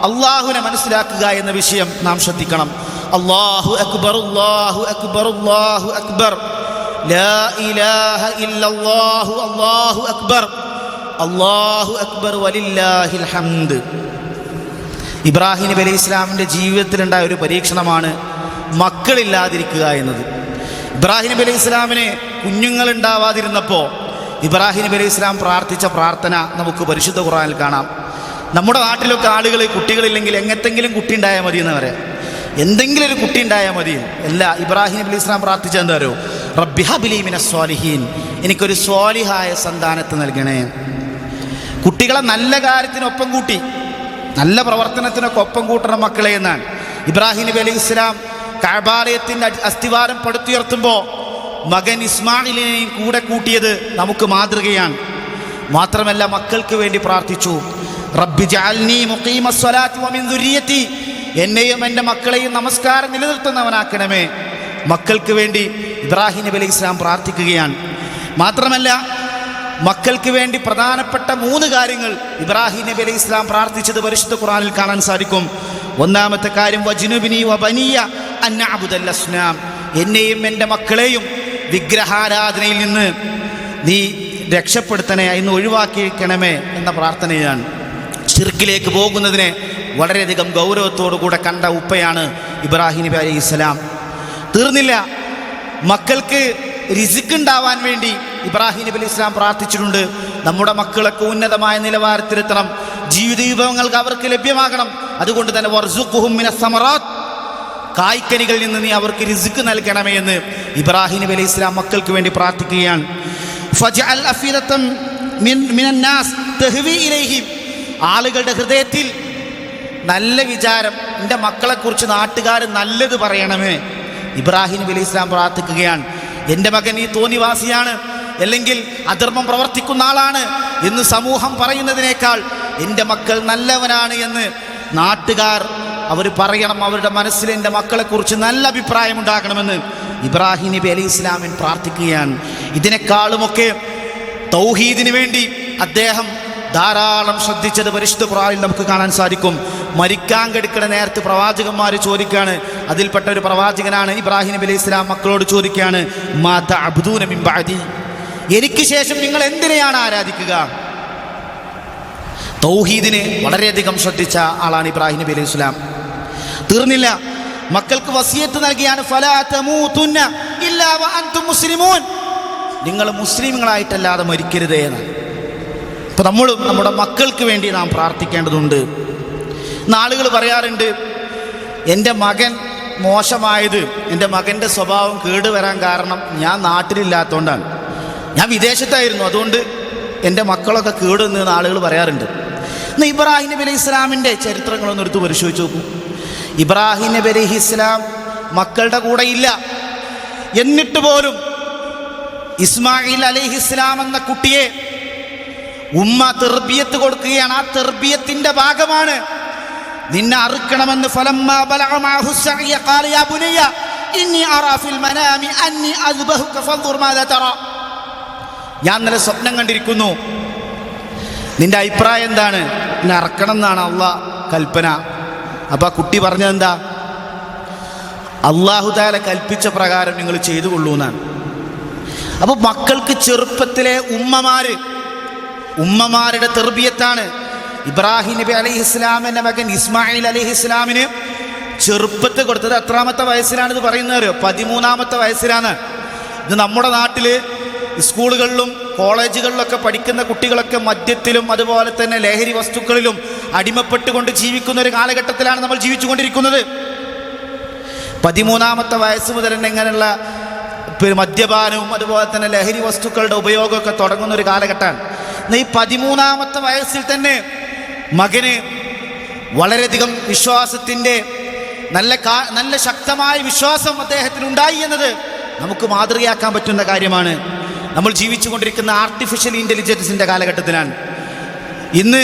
അള്ളാഹുവിനെ മനസ്സിലാക്കുക എന്ന വിഷയം നാം ശ്രദ്ധിക്കണം. അല്ലാഹു അക്ബർ, അല്ലാഹു അക്ബർ, അല്ലാഹു അക്ബർ, ലാ ഇലാഹ ഇല്ലല്ലാഹു, അല്ലാഹു അക്ബർ, അല്ലാഹു അക്ബർ വലില്ലാഹിൽ ഹംദ്. ഇബ്രാഹിം നബി അലൈഹി ഇസ്ലാമിൻ്റെ ജീവിതത്തിലുണ്ടായ ഒരു പരീക്ഷണമാണ് മക്കളില്ലാതിരിക്കുക എന്നത്. ഇബ്രാഹിം നബി അലൈഹി ഇസ്ലാമിന് കുഞ്ഞുങ്ങളുണ്ടാവാതിരുന്നപ്പോൾ ഇബ്രാഹിം നബി അലൈഹി ഇസ്ലാം പ്രാർത്ഥിച്ച പ്രാർത്ഥന നമുക്ക് പരിശുദ്ധ ഖുർആനിൽ കാണാം. നമ്മുടെ നാട്ടിലൊക്കെ ആളുകൾ കുട്ടികളില്ലെങ്കിൽ എങ്ങനത്തെങ്കിലും കുട്ടി ഉണ്ടായാൽ മതി എന്ന് പറയാം, എന്തെങ്കിലും ഒരു കുട്ടി ഉണ്ടായാൽ മതി. അല്ല, ഇബ്രാഹിം നബി അലൈഹി ഇസ്ലാം പ്രാർത്ഥിച്ച എന്താ അറിയോ? റബ്ബി ഹബ്ലി മിനസ് സ്വാലിഹീൻ, എനിക്കൊരു സ്വാലിഹായ സന്താനത്തെ നൽകണേ. കുട്ടികളെ നല്ല കാര്യത്തിനൊപ്പം കൂട്ടി, നല്ല പ്രവർത്തനത്തിനൊക്കെ ഒപ്പം കൂട്ടണം മക്കളെ എന്നാണ്. ഇബ്രാഹിം നബി അലൈഹി ഇസ്ലാം കഅബാലയത്തിൻ്റെ അസ്ഥിവാരം പടുത്തുയർത്തുമ്പോൾ മകൻ ഇസ്മായിലിനെയും കൂടെ കൂട്ടിയത് നമുക്ക് മാതൃകയാണ്. മാത്രമല്ല മക്കൾക്ക് വേണ്ടി പ്രാർത്ഥിച്ചു, റബ്ബി ജഅൽനി മുഖീമസ് സ്വലാത്തി വമിൻ ദുരിയത്തി, എന്നെയും എൻ്റെ മക്കളെയും നമസ്കാരം നിലനിർത്തുന്നവനാക്കണമേ. മക്കൾക്ക് വേണ്ടി ഇബ്രാഹിം നബി അലൈഹി ഇസ്ലാം പ്രാർത്ഥിക്കുകയാണ്. മാത്രമല്ല മക്കൾക്ക് വേണ്ടി പ്രധാനപ്പെട്ട 3 കാര്യങ്ങൾ ഇബ്രാഹിം നബി അലൈഹി ഇസ്ലാം പ്രാർത്ഥിച്ചത് പരിശുദ്ധ ഖുർആനിൽ കാണാൻ സാധിക്കും. ഒന്നാമത്തെ കാര്യം വജ്നുബ്നി വബനിയ അൻ നഅബുദൽ അസ്നാം, എന്നെയും എൻ്റെ മക്കളെയും വിഗ്രഹാരാധനയിൽ നിന്ന് നീ രക്ഷപ്പെടുത്തണേ, ഇന്ന് ഒഴിവാക്കിയിരിക്കണമേ എന്ന പ്രാർത്ഥനയാണ്. ശിർക്കിലേക്ക് പോകുന്നതിനെ വളരെയധികം ഗൗരവത്തോടു കൂടെ കണ്ട ഉപ്പയാണ് ഇബ്രാഹിം നബി അലൈഹി ഇസ്ലാം. തീർന്നില്ല, മക്കൾക്ക് റിസ്ക് ഉണ്ടാവാൻ വേണ്ടി ഇബ്രാഹിം നബി അലൈഹി ഇസ്ലാം പ്രാർത്ഥിച്ചിട്ടുണ്ട്. നമ്മുടെ മക്കളൊക്കെ ഉന്നതമായ നിലവാരത്തിലെത്തണം, ജീവിത വിഭവങ്ങൾക്ക് അവർക്ക് ലഭ്യമാകണം. അതുകൊണ്ട് തന്നെ വർസുഖുഹും മിനസ് സമറാത്ത്, കായ്ക്കനികളിൽ നിന്ന് നീ അവർക്ക് റിസ്ക് നൽകണമേ എന്ന് ഇബ്രാഹിം നബി അലൈഹി ഇസ്ലാം മക്കൾക്ക് വേണ്ടി പ്രാർത്ഥിക്കുകയാണ്. ഫജഅൽ അഫീദതൻ മിനൻ നാസ് തഹ്വി ഇലൈഹിം, ആളുകളുടെ ഹൃദയത്തിൽ നല്ല വിചാരം, എൻ്റെ മക്കളെക്കുറിച്ച് നാട്ടുകാർ നല്ലത് പറയണമേ. ഇബ്രാഹിം നബി അലൈഹി ഇസ്ലാം പ്രാർത്ഥിക്കുകയാണ്, എൻ്റെ മകൻ ഈ തോന്നിവാസിയാണ്, അല്ലെങ്കിൽ അധർമ്മം പ്രവർത്തിക്കുന്ന ആളാണ് എന്ന് സമൂഹം പറയുന്നതിനേക്കാൾ എൻ്റെ മക്കൾ നല്ലവനാണ് എന്ന് നാട്ടുകാർ അവർ പറയണം, അവരുടെ മനസ്സിൽ എൻ്റെ മക്കളെക്കുറിച്ച് നല്ല അഭിപ്രായം ഉണ്ടാകണമെന്ന് ഇബ്രാഹിം നബി അലൈഹി ഇസ്ലാമിൻ പ്രാർത്ഥിക്കുകയാണ്. ഇതിനേക്കാളുമൊക്കെ തൗഹീദിന് വേണ്ടി അദ്ദേഹം ധാരാളം ശ്രദ്ധിച്ചത് പരിശുദ്ധ ഖുർആനിൽ നമുക്ക് കാണാൻ സാധിക്കും. മരിക്കാൻ കിടക്കുന്ന നേരത്ത് പ്രവാചകന്മാർ ചോദിക്കുകയാണ്, അതിൽപ്പെട്ട ഒരു പ്രവാചകനാണ് ഇബ്രാഹിം നബി അലൈഹി ഇസ്ലാം മക്കളോട് ചോദിക്കുകയാണ്, മാ തഅബ്ദൂന മിൻ ബഅദി, എനിക്ക് ശേഷം നിങ്ങൾ എന്തിനെയാണ് ആരാധിക്കുക? തൗഹീദിനെ വളരെയധികം ശ്രദ്ധിച്ച ആളാണ് ഇബ്രാഹിം നബി അലൈഹി ഇസ്ലാം. തീർന്നില്ല, മക്കൾക്ക് വസിയത്ത് നൽകിയാണ്, ഫലാ തമൂതുന്ന ഇല്ലാ വഅൻതും മുസ്ലിമൂൻ, നിങ്ങൾ മുസ്ലിമുകളായിട്ടല്ലാതെ മരിക്കരുതേ എന്ന്. അപ്പോൾ നമ്മളും നമ്മുടെ മക്കൾക്ക് വേണ്ടി നാം പ്രാർത്ഥിക്കേണ്ടതുണ്ട്. ആളുകൾ പറയാറുണ്ട്, എൻ്റെ മകൻ മോശമായത്, എൻ്റെ മകൻ്റെ സ്വഭാവം കേടുവരാൻ കാരണം ഞാൻ നാട്ടിലില്ലാത്തതുകൊണ്ടാണ്, ഞാൻ വിദേശത്തായിരുന്നു, അതുകൊണ്ട് എൻ്റെ മക്കളൊക്കെ കേടുവെന്ന് ആളുകൾ പറയാറുണ്ട്. എന്നാൽ ഇബ്രാഹിം നബി അലൈഹി ഇസ്ലാമിൻ്റെ ചരിത്രങ്ങളൊന്നും എടുത്ത് പരിശോധിച്ച് നോക്കൂ. ഇബ്രാഹിം നബി അലൈഹി ഇസ്ലാം മക്കളുടെ കൂടെ ഇല്ല, എന്നിട്ട് പോലും ഇസ്മായിൽ അലൈഹി ഇസ്ലാം എന്ന കുട്ടിയെ ഉമ്മ തെർബിയത്ത് കൊടുക്കുകയാണ്. ആ തെർബിയത്തിൻ്റെ ഭാഗമാണ് നിന്നെ അറുക്കണമെന്ന്. ഫലമ്മാ ബലഗ മഅഹു സഅയ ഖാല യാ ബുനയ്യ ഇന്നി അറാ ഫിൽ മനാമി അന്നി അദ്ബഹുക ഫൻദുർ മാദാ തറാ, ഞാൻ ഇന്നലെ സ്വപ്നം കണ്ടിരിക്കുന്നു, നിന്റെ അഭിപ്രായം എന്താണ്? എന്നെ അറക്കണം എന്നാണ് അള്ളാഹ് കൽപ്പന. അപ്പോൾ ആ കുട്ടി പറഞ്ഞതെന്താ? അല്ലാഹു തആല കൽപ്പിച്ച പ്രകാരം നിങ്ങൾ ചെയ്തു കൊള്ളൂ എന്നാണ്. അപ്പോൾ മക്കൾക്ക് ചെറുപ്പത്തിലെ ഉമ്മമാരുടെ തെർബിയത്താണ്. ഇബ്രാഹിം നബി അലൈഹി ഇസ്ലാമിൻ്റെ മകൻ ഇസ്മായിൽ അലൈഹി ഇസ്ലാമിന് ചെറുപ്പത്തിൽ കൊടുത്തത് എത്രാമത്തെ വയസ്സിലാണിത് പറയുന്നവരോ? 13-ാമത്തെ വയസ്സിലാണ്. ഇത് നമ്മുടെ നാട്ടിൽ സ്കൂളുകളിലും കോളേജുകളിലൊക്കെ പഠിക്കുന്ന കുട്ടികളൊക്കെ മദ്യത്തിലും അതുപോലെ തന്നെ ലഹരി വസ്തുക്കളിലും അടിമപ്പെട്ടുകൊണ്ട് ജീവിക്കുന്ന ഒരു കാലഘട്ടത്തിലാണ് നമ്മൾ ജീവിച്ചുകൊണ്ടിരിക്കുന്നത്. 13-ാമത്തെ വയസ്സ് മുതൽ തന്നെ ഇങ്ങനെയുള്ള മദ്യപാനവും അതുപോലെ തന്നെ ലഹരി വസ്തുക്കളുടെ ഉപയോഗമൊക്കെ തുടങ്ങുന്ന ഒരു കാലഘട്ടമാണ്. ഈ 13-ാമത്തെ വയസ്സിൽ തന്നെ മകന് വളരെയധികം വിശ്വാസത്തിൻ്റെ നല്ല ശക്തമായ വിശ്വാസം അദ്ദേഹത്തിന് ഉണ്ടായി എന്നത് നമുക്ക് മാതൃകയാക്കാൻ പറ്റുന്ന കാര്യമാണ്. നമ്മൾ ജീവിച്ചു കൊണ്ടിരിക്കുന്ന ആർട്ടിഫിഷ്യൽ ഇൻ്റലിജൻസിൻ്റെ കാലഘട്ടത്തിലാണ്. ഇന്ന്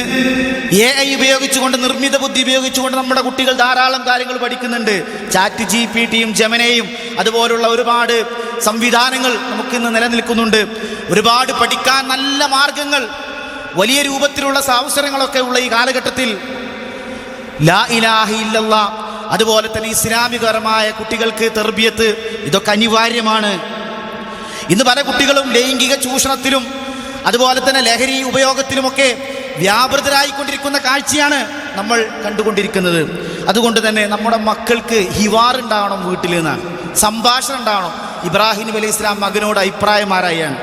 AI ഉപയോഗിച്ചുകൊണ്ട്, നിർമ്മിത ബുദ്ധി ഉപയോഗിച്ചുകൊണ്ട് നമ്മുടെ കുട്ടികൾ ധാരാളം കാര്യങ്ങൾ പഠിക്കുന്നുണ്ട്. ചാറ്റ് GPT യും ജെമിനിയും അതുപോലുള്ള ഒരുപാട് സംവിധാനങ്ങൾ നമുക്കിന്ന് നിലനിൽക്കുന്നുണ്ട്. ഒരുപാട് പഠിക്കാൻ നല്ല മാർഗങ്ങൾ, വലിയ രൂപത്തിലുള്ള അവസരങ്ങളൊക്കെ ഉള്ള ഈ കാലഘട്ടത്തിൽ ലാ ഇലാഹ ഇല്ലല്ലാഹ്, അതുപോലെ തന്നെ ഇസ്ലാമികപരമായ കുട്ടികൾക്ക് തർബിയത്ത്, ഇതൊക്കെ അനിവാര്യമാണ്. ഇന്ന് പല കുട്ടികളും ലൈംഗിക ചൂഷണത്തിലും അതുപോലെ തന്നെ ലഹരി ഉപയോഗത്തിലുമൊക്കെ വ്യാപൃതരായിക്കൊണ്ടിരിക്കുന്ന കാഴ്ചയാണ് നമ്മൾ കണ്ടുകൊണ്ടിരിക്കുന്നത്. അതുകൊണ്ട് തന്നെ നമ്മുടെ മക്കൾക്ക് ഹിവാർ ഉണ്ടാവണം, വീട്ടിൽ നിന്നാണ് സംഭാഷണം ഉണ്ടാവണം. ഇബ്രാഹിം നബി അലൈഹി ഇസ്ലാം മകനോട് അഭിപ്രായമാരായാണ്.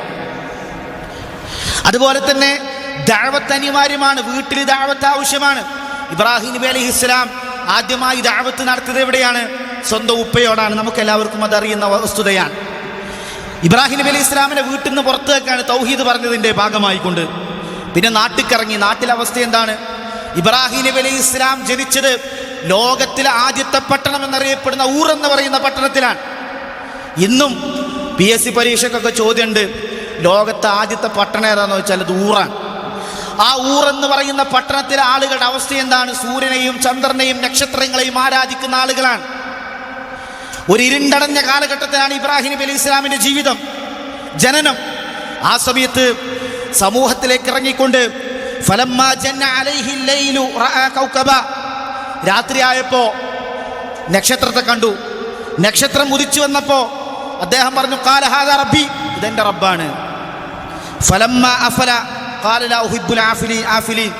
അതുപോലെ തന്നെ ദഅവത്ത് അനിവാര്യമാണ്, വീട്ടിൽ ദഅവത്ത് ആവശ്യമാണ്. ഇബ്രാഹിം നബി അലൈഹി ഇസ്ലാം ആദ്യമായി ദഅവത്ത് നടത്തിയത് എവിടെയാണ്? സ്വന്തം ഉപ്പയോടാണ്. നമുക്കെല്ലാവർക്കും അതറിയുന്ന വസ്തുതയാണ്. ഇബ്രാഹിം നബി അലൈഹി ഇസ്ലാമിനെ വീട്ടിൽ നിന്ന് പുറത്തേക്കാണ് തൗഹീദ് പറഞ്ഞതിൻ്റെ ഭാഗമായിക്കൊണ്ട്. പിന്നെ നാട്ടിലിറങ്ങി. നാട്ടിലെ അവസ്ഥ എന്താണ്? ഇബ്രാഹിം നബി അലൈഹി ഇസ്ലാം ജനിച്ചത് ലോകത്തിലെ ആദ്യത്തെ പട്ടണം എന്നറിയപ്പെടുന്ന ഊർ എന്ന് പറയുന്ന പട്ടണത്തിലാണ്. ഇന്നും PSC പരീക്ഷയ്ക്കൊക്കെ ചോദ്യമുണ്ട്, ലോകത്തെ ആദ്യത്തെ പട്ടണം ഏതാണെന്ന് വെച്ചാൽ അത് ഊറാണ്. ആ ഊർ എന്ന് പറയുന്ന പട്ടണത്തിലെ ആളുകളുടെ അവസ്ഥ എന്താണ്? സൂര്യനെയും ചന്ദ്രനെയും നക്ഷത്രങ്ങളെയും ആരാധിക്കുന്ന ആളുകളാണ്. ഒരു ഇരുണ്ടടഞ്ഞ കാലഘട്ടത്തിലാണ് ഇബ്രാഹിം നബി അലൈഹി ഇസ്ലാമിൻ്റെ ജീവിതം, ജനനം. ആ സമയത്ത് സമൂഹത്തിലേക്ക് ഇറങ്ങിക്കൊണ്ട് ഫലമ്മാ ജന്ന അലൈഹി ലൈലു റഅ കൗകബ, രാത്രിയായപ്പോൾ നക്ഷത്രത്തെ കണ്ടു. നക്ഷത്രം ഉദിച്ചു വന്നപ്പോൾ അദ്ദേഹം പറഞ്ഞു, ഖാല ഹാദാ റബ്ബി, ഇതെൻ്റെ റബ്ബാണ്. ഫലമ്മാ അഫല ഖാല ലാ ഉഹിബ്ബുൽ ആഫിലീൻ,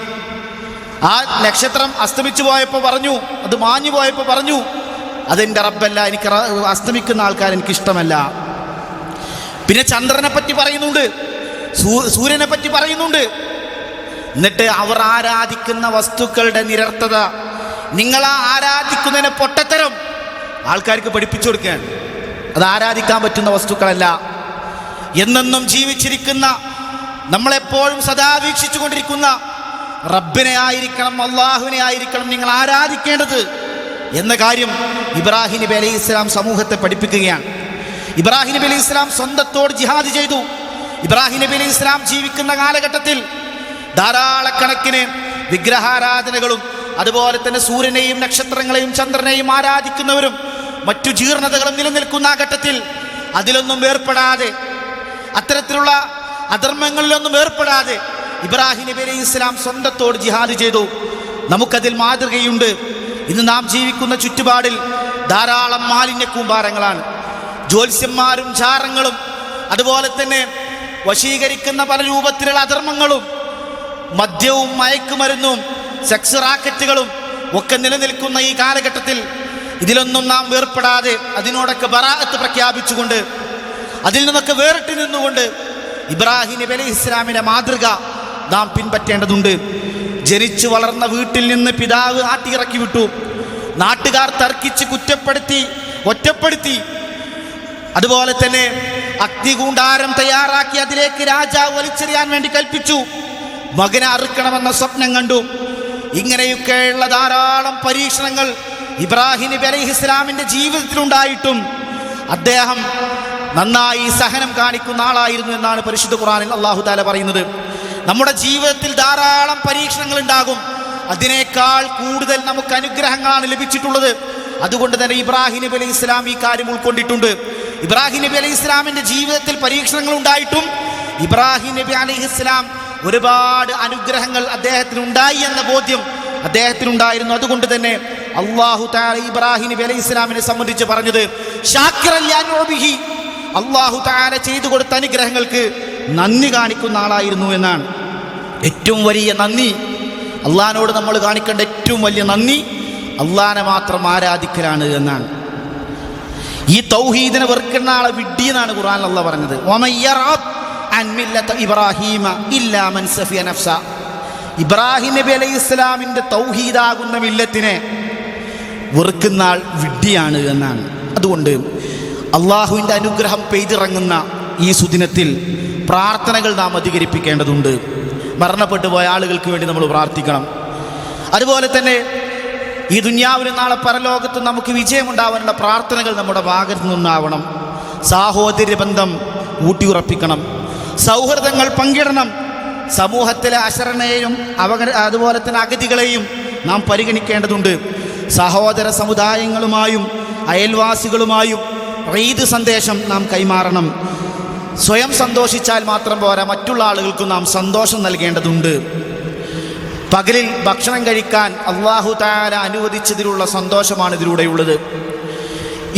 ആ നക്ഷത്രം അസ്തമിച്ചു പോയപ്പോൾ പറഞ്ഞു, അത് മാഞ്ഞു പോയപ്പോൾ പറഞ്ഞു, അതെൻ്റെ റബ്ബല്ല, എനിക്ക് അസ്തമിക്കുന്ന ആൾക്കാർ എനിക്കിഷ്ടമല്ല. പിന്നെ ചന്ദ്രനെ പറ്റി പറയുന്നുണ്ട്, സൂര്യനെ പറ്റി പറയുന്നുണ്ട്. എന്നിട്ട് അവർ ആരാധിക്കുന്ന വസ്തുക്കളുടെ നിരർത്ഥത, നിങ്ങൾ ആരാധിക്കുന്നതിനെ പൊട്ടത്തരം ആൾക്കാർക്ക് പഠിപ്പിച്ചു കൊടുക്കുകയാണ്. അത് ആരാധിക്കാൻ പറ്റുന്ന വസ്തുക്കളല്ല. എന്നെന്നും ജീവിച്ചിരിക്കുന്ന, നമ്മളെപ്പോഴും സദാ വീക്ഷിച്ചു കൊണ്ടിരിക്കുന്ന റബ്ബിനെ ആയിരിക്കണം, അള്ളാഹുവിനെ ആയിരിക്കണം നിങ്ങൾ ആരാധിക്കേണ്ടത് എന്ന കാര്യം ഇബ്രാഹിം നബി അലൈഹി ഇസ്ലാം സമൂഹത്തെ പഠിപ്പിക്കുകയാണ്. ഇബ്രാഹിം നബി അലൈഹി ഇസ്ലാം സ്വന്തത്തോട് ജിഹാദ് ചെയ്തു. ഇബ്രാഹിം നബി അലൈഹി ഇസ്ലാം ജീവിക്കുന്ന കാലഘട്ടത്തിൽ ധാരാളക്കണക്കിന് വിഗ്രഹാരാധനകളും അതുപോലെ തന്നെ സൂര്യനെയും നക്ഷത്രങ്ങളെയും ചന്ദ്രനെയും ആരാധിക്കുന്നവരും മറ്റു ജീർണതകളും നിലനിൽക്കുന്ന ആ ഘട്ടത്തിൽ അതിലൊന്നും ഏർപ്പെടാതെ, അത്തരത്തിലുള്ള അധർമ്മങ്ങളിലൊന്നും ഏർപ്പെടാതെ ഇബ്രാഹിം നബി അലൈഹി ഇസ്ലാം സ്വന്തത്തോട് ജിഹാദ് ചെയ്തു. നമുക്കതിൽ മാതൃകയുണ്ട്. ഇന്ന് നാം ജീവിക്കുന്ന ചുറ്റുപാടിൽ ധാരാളം മാലിന്യ കൂമ്പാരങ്ങളാണ്. ജ്യോത്സ്യന്മാരും ചാരങ്ങളും അതുപോലെ തന്നെ വശീകരിക്കുന്ന പല രൂപത്തിലുള്ള അധർമ്മങ്ങളും, മദ്യവും മയക്കുമരുന്നും സെക്സ് റാക്കറ്റുകളും ഒക്കെ നിലനിൽക്കുന്ന ഈ കാലഘട്ടത്തിൽ ഇതിലൊന്നും നാം വേർപ്പെടാതെ അതിനോടൊക്കെ ബറാഅത്ത് പ്രഖ്യാപിച്ചുകൊണ്ട് അതിൽ നിന്നൊക്കെ വേറിട്ട് നിന്നുകൊണ്ട് ഇബ്രാഹിം നബി അലൈഹി ഇസ്ലാമിൻ്റെ മാതൃക നാം പിൻപറ്റേണ്ടതുണ്ട്. ജനിച്ചു വളർന്ന വീട്ടിൽ നിന്ന് പിതാവ് ആട്ടിയിറക്കി വിട്ടു. നാട്ടുകാർ തർക്കിച്ച് കുറ്റപ്പെടുത്തി, ഒറ്റപ്പെടുത്തി. അതുപോലെ തന്നെ അഗ്നികൂണ്ടാരം തയ്യാറാക്കി അതിലേക്ക് രാജാവ് വലിച്ചെറിയാൻ വേണ്ടി കൽപ്പിച്ചു. മകനെ അറുക്കണമെന്ന സ്വപ്നം കണ്ടു. ഇങ്ങനെയൊക്കെയുള്ള ധാരാളം പരീക്ഷണങ്ങൾ ഇബ്രാഹിം നബി അലൈഹി ഇസ്ലാമിൻ്റെ ജീവിതത്തിലുണ്ടായിട്ടും അദ്ദേഹം നന്നായി സഹനം കാണിക്കുന്ന ആളായിരുന്നു എന്നാണ് പരിശുദ്ധ ഖുർആനിൽ അല്ലാഹു തആല പറയുന്നത്. നമ്മുടെ ജീവിതത്തിൽ ധാരാളം പരീക്ഷണങ്ങൾ ഉണ്ടാകും. അതിനേക്കാൾ കൂടുതൽ നമുക്ക് അനുഗ്രഹങ്ങളാണ് ലഭിച്ചിട്ടുള്ളത്. അതുകൊണ്ട് തന്നെ ഇബ്രാഹിം നബി അലൈഹി ഇസ്ലാം ഈ കാര്യം ഉൾക്കൊണ്ടിട്ടുണ്ട്. ഇബ്രാഹിം നബി അലൈഹി ഇസ്ലാമിൻ്റെ ജീവിതത്തിൽ പരീക്ഷണങ്ങൾ ഉണ്ടായിട്ടും ഇബ്രാഹിം നബി അലൈഹി ഇസ്ലാം ഒരുപാട് അനുഗ്രഹങ്ങൾ അദ്ദേഹത്തിനുണ്ടായി എന്ന ബോധ്യം അദ്ദേഹത്തിനുണ്ടായിരുന്നു. അതുകൊണ്ട് തന്നെ അല്ലാഹു തആല ഇബ്രാഹിം നബി അലൈഹി ഇസ്ലാമിനെ സംബന്ധിച്ച് പറഞ്ഞത് ഷാക്കിറൻ ലിഅൻഉമിഹി, അല്ലാഹു തആല ചെയ്തു കൊടുത്ത അനുഗ്രഹങ്ങൾക്ക് നന്ദി കാണിക്കുന്ന ആളായിരുന്നു എന്നാണ്. ഏറ്റവും വലിയ നന്ദി, അള്ളാഹിനോട് നമ്മൾ കാണിക്കേണ്ട ഏറ്റവും വലിയ നന്ദി അള്ളാഹിനെ മാത്രം ആരാധിക്കലാണ് എന്നാണ്. ഈ തൗഹീദിനെ വെറുക്കുന്ന ആളെ വിഡ്ഢി എന്നാണ് ഖുർആനിൽ അല്ലാഹ് പറഞ്ഞത്. വമൻ യർഅബ് അൻ മില്ലത ഇബ്രാഹീമ ഇല്ലാ മൻ സഫിയ നഫ്സ, ഇബ്രാഹിം നബി അലൈഹി ഇസ്ലാമിൻ്റെ തൗഹീദാകുന്ന മില്ലത്തിനെ വെറുക്കുന്ന ആൾ വിഡ്ഢിയാണ് എന്നാണ്. അതുകൊണ്ട് അള്ളാഹുവിൻ്റെ അനുഗ്രഹം പെയ്തിറങ്ങുന്ന ഈ സുദിനത്തിൽ പ്രാർത്ഥനകൾ നാം അധികരിപ്പിക്കേണ്ടതുണ്ട്. മരണപ്പെട്ടു പോയ ആളുകൾക്ക് വേണ്ടി നമ്മൾ പ്രാർത്ഥിക്കണം. അതുപോലെ തന്നെ ഈ ദുനിയാവിലും നാളെ പരലോകത്തും നമുക്ക് വിജയമുണ്ടാവാനുള്ള പ്രാർത്ഥനകൾ നമ്മുടെ ഭാഗത്തു നിന്നാവണം. സാഹോദര്യ ബന്ധം ഊട്ടിയുറപ്പിക്കണം, സൗഹൃദങ്ങൾ പങ്കിടണം. സമൂഹത്തിലെ അശരണയെയും അതുപോലെ തന്നെ അഗതികളെയും നാം പരിഗണിക്കേണ്ടതുണ്ട്. സഹോദര സമുദായങ്ങളുമായും അയൽവാസികളുമായും ഈദ് സന്ദേശം നാം കൈമാറണം. സ്വയം സന്തോഷിച്ചാൽ മാത്രം പോരാ, മറ്റുള്ള ആളുകൾക്കും നാം സന്തോഷം നൽകേണ്ടതുണ്ട്. പകലിൽ ഭക്ഷണം കഴിക്കാൻ അല്ലാഹു തആല അനുവദിച്ചതിലുള്ള സന്തോഷമാണ് ഇതിലൂടെയുള്ളത്.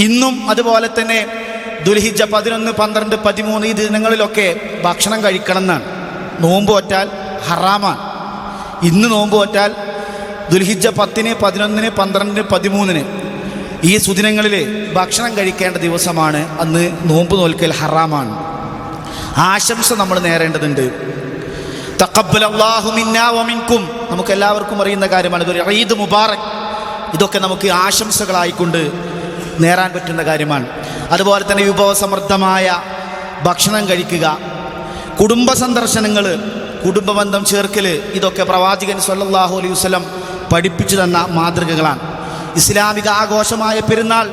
ഇന്നും അതുപോലെ തന്നെ ദുൽഹിജ്ജ 11, 12, 13 ഈ ദിനങ്ങളിലൊക്കെ ഭക്ഷണം കഴിക്കണം എന്നാണ്. നോമ്പ് വറ്റാൽ ഹറാമാണ്. ഇന്ന് നോമ്പ് വറ്റാൽ ദുൽഹിജ്ജ 10, 11, 12, 13 ഈ സുദിനങ്ങളിൽ ഭക്ഷണം കഴിക്കേണ്ട ദിവസമാണ്. അന്ന് നോമ്പ് നോൽക്കൽ ഹറാമാണ്. ആശംസ നമ്മൾ നേരേണ്ടതുണ്ട്. തഖബ്ബലല്ലാഹു മിന്നാ വമിൻകും, നമുക്ക് എല്ലാവർക്കും അറിയുന്ന കാര്യമാണ്. ഇതൊരു ഈദ് മുബാറക്. ഇതൊക്കെ നമുക്ക് ആശംസകളായിക്കൊണ്ട് നേരാൻ പറ്റുന്ന കാര്യമാണ്. അതുപോലെ തന്നെ വിഭവസമൃദ്ധമായ ഭക്ഷണം കഴിക്കുക, കുടുംബ സന്ദർശനങ്ങൾ, കുടുംബബന്ധം ചേർക്കൽ, ഇതൊക്കെ പ്രവാചകൻ സ്വല്ലല്ലാഹു അലൈഹി വസല്ലം പഠിപ്പിച്ചു തന്ന മാതൃകകളാണ്. ഇസ്ലാമിക ആഘോഷമായ പെരുന്നാൾ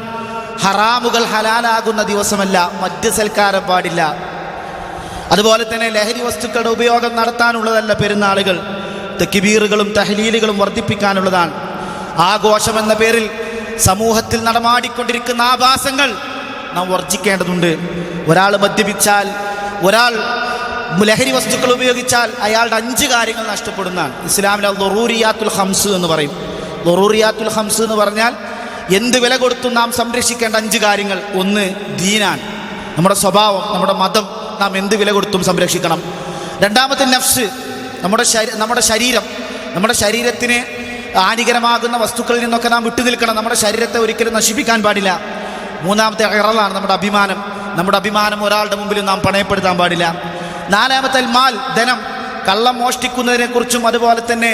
ഹറാമുകൾ ഹലാലാകുന്ന ദിവസമല്ല. മദ്യസൽക്കാരം പാടില്ല. അതുപോലെ തന്നെ ലഹരി വസ്തുക്കളുടെ ഉപയോഗം നടത്താനുള്ളതല്ല പെരുന്നാളുകൾ. തക്ബീറുകളും തഹ്ലീലുകളും വർദ്ധിപ്പിക്കാനുള്ളതാണ്. ആഘോഷമെന്ന പേരിൽ സമൂഹത്തിൽ നടമാടിക്കൊണ്ടിരിക്കുന്ന ആഭാസങ്ങൾ നാം വർജിക്കേണ്ടതുണ്ട്. ഒരാൾ മദ്യപിച്ചാൽ, ഒരാൾ ലഹരി വസ്തുക്കൾ ഉപയോഗിച്ചാൽ അയാളുടെ 5 കാര്യങ്ങൾ നഷ്ടപ്പെടുന്നതാണ്. ഇസ്ലാമിലെ ദറൂറിയാത്തുൽ ഖംസ് എന്ന് പറയും. ദറൂറിയാത്തുൽ ഖംസ് എന്ന് പറഞ്ഞാൽ എന്ത് വില കൊടുത്തും നാം സംരക്ഷിക്കേണ്ട 5 കാര്യങ്ങൾ. 1 ദീനാൻ, നമ്മുടെ സ്വഭാവം, നമ്മുടെ മതം നാം എന്ത് വില കൊടുത്തും സംരക്ഷിക്കണം. 2ാമത്തെ നഫ്സ്, നമ്മുടെ ശരീരം, നമ്മുടെ ശരീരത്തിന് ഹാനികരമാകുന്ന വസ്തുക്കളിൽ നിന്നൊക്കെ നാം വിട്ടുനിൽക്കണം. നമ്മുടെ ശരീരത്തെ ഒരിക്കലും നശിപ്പിക്കാൻ പാടില്ല. 3ാമത്തെ ഇറളാണ്, നമ്മുടെ അഭിമാനം. നമ്മുടെ അഭിമാനം ഒരാളുടെ മുമ്പിൽ നാം പണയപ്പെടുത്താൻ പാടില്ല. 4ാമത്തെ മാൽ, ധനം. കള്ളം മോഷ്ടിക്കുന്നതിനെക്കുറിച്ചും അതുപോലെ തന്നെ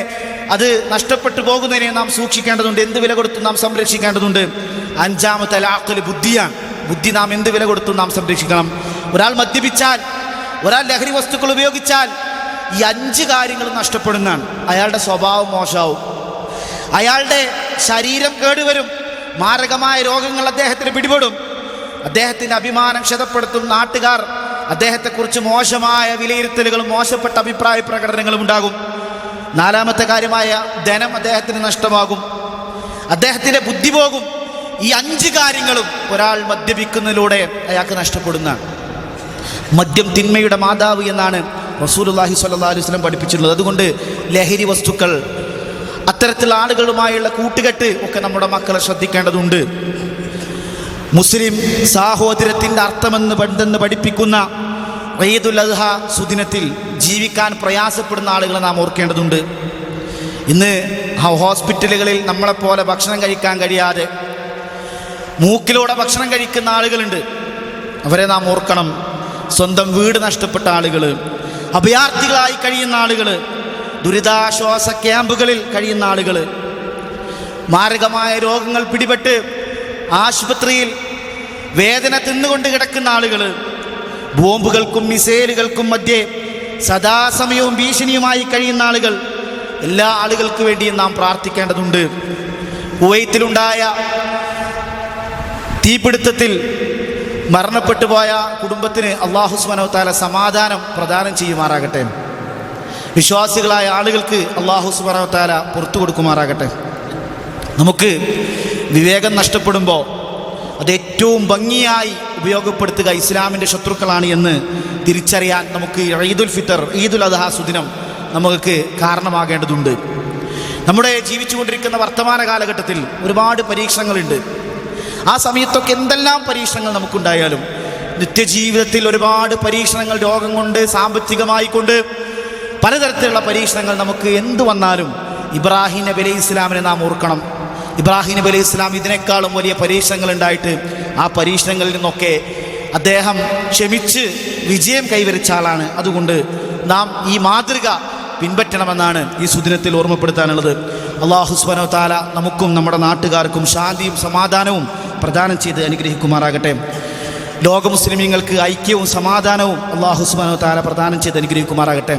അത് നഷ്ടപ്പെട്ടു പോകുന്നതിനെ നാം സൂക്ഷിക്കേണ്ടതുണ്ട്. എന്ത് വില കൊടുത്തും നാം സംരക്ഷിക്കേണ്ടതുണ്ട്. 5ാമത്തെ അഖ്ൽ, ബുദ്ധിയാണ്. ബുദ്ധി നാം എന്ത് വില കൊടുത്തും നാം സംരക്ഷിക്കണം. ഒരാൾ മദ്യപിച്ചാൽ, ഒരാൾ ലഹരി വസ്തുക്കൾ ഉപയോഗിച്ചാൽ ഈ 5 കാര്യങ്ങളും നഷ്ടപ്പെടുന്നതാണ്. അയാളുടെ സ്വഭാവം മോശമാവും, അയാളുടെ ശരീരം കേടുവരും, മാരകമായ രോഗങ്ങൾ അദ്ദേഹത്തിന് പിടിപെടും, അദ്ദേഹത്തിൻ്റെ അഭിമാനം ക്ഷതപ്പെടുത്തും. നാട്ടുകാർ അദ്ദേഹത്തെക്കുറിച്ച് മോശമായ വിലയിരുത്തലുകളും മോശപ്പെട്ട അഭിപ്രായ പ്രകടനങ്ങളും ഉണ്ടാകും. 4ാമത്തെ കാര്യമായ ധനം അദ്ദേഹത്തിന് നഷ്ടമാകും, അദ്ദേഹത്തിൻ്റെ ബുദ്ധി പോകും. ഈ 5 കാര്യങ്ങളും ഒരാൾ മദ്യപിക്കുന്നതിലൂടെ അയാൾക്ക് നഷ്ടപ്പെടുന്നതാണ്. മദ്യം തിന്മയുടെ മാതാവ് എന്നാണ് റസൂലുള്ളാഹി സ്വല്ലല്ലാഹു അലൈഹി വസല്ലം പഠിപ്പിച്ചിട്ടുള്ളത്. അതുകൊണ്ട് ലഹരി വസ്തുക്കൾ, അത്തരത്തിലുള്ള ആളുകളുമായുള്ള കൂട്ടുകെട്ട് ഒക്കെ നമ്മുടെ മക്കളെ ശ്രദ്ധിക്കേണ്ടതുണ്ട്. മുസ്ലിം സാഹോദര്യത്തിൻ്റെ അർത്ഥമെന്ന് പഠിപ്പിക്കുന്ന ഈദുൽ അദ്ഹ സുദിനത്തിൽ ജീവിക്കാൻ പ്രയാസപ്പെടുന്ന ആളുകളെ നാം ഓർക്കേണ്ടതുണ്ട്. ഇന്ന് ഹോസ്പിറ്റലുകളിൽ നമ്മളെപ്പോലെ ഭക്ഷണം കഴിക്കാൻ കഴിയാതെ മൂക്കിലൂടെ ഭക്ഷണം കഴിക്കുന്ന ആളുകളുണ്ട്. അവരെ നാം ഓർക്കണം. സ്വന്തം വീട് നഷ്ടപ്പെട്ട ആളുകൾ, അഭയാർത്ഥികളായി കഴിയുന്ന ആളുകൾ, ദുരിതാശ്വാസ ക്യാമ്പുകളിൽ കഴിയുന്ന ആളുകൾ, മാരകമായ രോഗങ്ങൾ പിടിപെട്ട് ആശുപത്രിയിൽ വേദന തിന്നുകൊണ്ട് കിടക്കുന്ന ആളുകൾ, ബോംബുകൾക്കും മിസൈലുകൾക്കും മധ്യേ സദാസമയവും ഭീഷണിയുമായി കഴിയുന്ന ആളുകൾ, എല്ലാ ആളുകൾക്ക് വേണ്ടിയും നാം പ്രാർത്ഥിക്കേണ്ടതുണ്ട്. കുവൈത്തിലുണ്ടായ തീപിടുത്തത്തിൽ മരണപ്പെട്ടു പോയ കുടുംബത്തിന് അല്ലാഹു സുബ്ഹാനഹു വ തആല സമാധാനം പ്രദാനം ചെയ്യുമാറാകട്ടെ. വിശ്വാസികളായ ആളുകൾക്ക് അല്ലാഹു സുബ്ഹാനഹു വ തആല പുറത്തു കൊടുക്കുമാറാകട്ടെ. നമുക്ക് വിവേകം നഷ്ടപ്പെടുമ്പോൾ അത് ഏറ്റവും ഭംഗിയായി ഉപയോഗപ്പെടുത്തുക ഇസ്ലാമിൻ്റെ ശത്രുക്കളാണ് എന്ന് തിരിച്ചറിയാൻ നമുക്ക് ഈദുൽ ഫിത്തർ, ഈദുൽ അദ്ഹ സുദിനം നമുക്ക് കാരണമാകേണ്ടതുണ്ട്. നമ്മുടെ ജീവിച്ചുകൊണ്ടിരിക്കുന്ന വർത്തമാന കാലഘട്ടത്തിൽ ഒരുപാട് പരീക്ഷണങ്ങളുണ്ട്. ആ സമയത്തൊക്കെ എന്തെല്ലാം പരീക്ഷണങ്ങൾ നമുക്കുണ്ടായാലും, നിത്യജീവിതത്തിൽ ഒരുപാട് പരീക്ഷണങ്ങൾ, രോഗം കൊണ്ട്, സാമ്പത്തികമായി കൊണ്ട്, പലതരത്തിലുള്ള പരീക്ഷണങ്ങൾ നമുക്ക് എന്തു വന്നാലും ഇബ്രാഹിം നബി അലൈഹി ഇസ്ലാമിനെ നാം ഓർക്കണം. ഇബ്രാഹിം നബി അലൈഹി ഇസ്ലാം ഇതിനേക്കാളും വലിയ പരീക്ഷണങ്ങൾ ഉണ്ടായിട്ട് ആ പരീക്ഷണങ്ങളിൽ നിന്നൊക്കെ അദ്ദേഹം ക്ഷമിച്ച് വിജയം കൈവരിച്ച ആളാണ്. അതുകൊണ്ട് നാം ഈ മാതൃക പിൻപറ്റണമെന്നാണ് ഈ സുദിനത്തിൽ ഓർമ്മപ്പെടുത്താനുള്ളത്. അല്ലാഹു സുബ്ഹാനഹു വ തആല നമുക്കും നമ്മുടെ നാട്ടുകാർക്കും ശാന്തിയും സമാധാനവും പ്രദാനം ചെയ്ത് അനുഗ്രഹിക്കുമാറാകട്ടെ. ലോക മുസ്ലിമീങ്ങൾക്ക് ഐക്യവും സമാധാനവും അല്ലാഹു സുബ്ഹാനഹു വ തആല പ്രദാനം ചെയ്ത് അനുഗ്രഹിക്കുമാറാകട്ടെ.